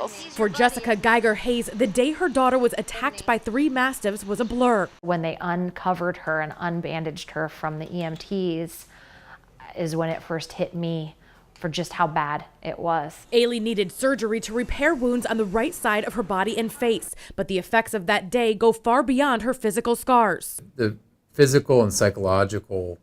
scales. For Jessica Geiger-Hayes, the day her daughter was attacked by 3 mastiffs was a blur. When they uncovered her and unbandaged her from the EMTs is when it first hit me for just how bad it was. Ailey needed surgery to repair wounds on the right side of her body and face, but the effects of that day go far beyond her physical scars. The physical and psychological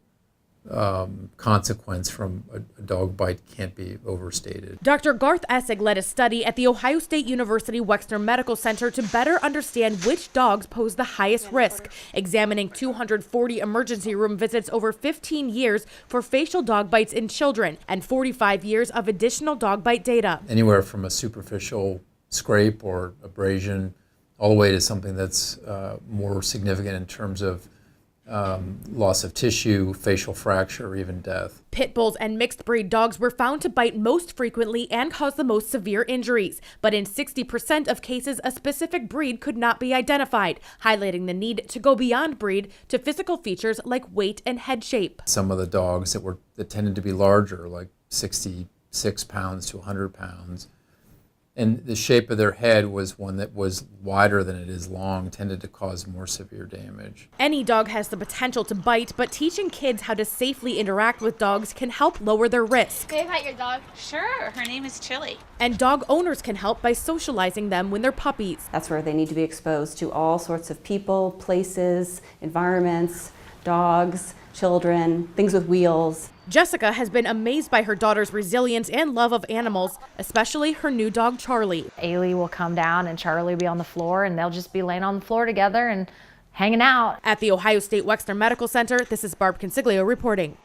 consequence from a dog bite can't be overstated. Dr. Garth Essig led a study at the Ohio State University Wexner Medical Center to better understand which dogs pose the highest risk, examining 240 emergency room visits over 15 years for facial dog bites in children and 45 years of additional dog bite data. Anywhere from a superficial scrape or abrasion all the way to something that's more significant in terms of loss of tissue, facial fracture, or even death. Pit bulls and mixed breed dogs were found to bite most frequently and cause the most severe injuries. But in 60% of cases, a specific breed could not be identified, highlighting the need to go beyond breed to physical features like weight and head shape. Some of the dogs that tended to be larger, like 66 pounds to 100 pounds, and the shape of their head was one that was wider than it is long, tended to cause more severe damage. Any dog has the potential to bite, but teaching kids how to safely interact with dogs can help lower their risk. Can I pet your dog? Sure, her name is Chili. And dog owners can help by socializing them when they're puppies. That's where they need to be exposed to all sorts of people, places, environments, dogs, children, things with wheels. Jessica has been amazed by her daughter's resilience and love of animals, especially her new dog, Charlie. Ailey will come down and Charlie will be on the floor and they'll just be laying on the floor together and hanging out. At the Ohio State Wexner Medical Center, this is Barb Consiglio reporting.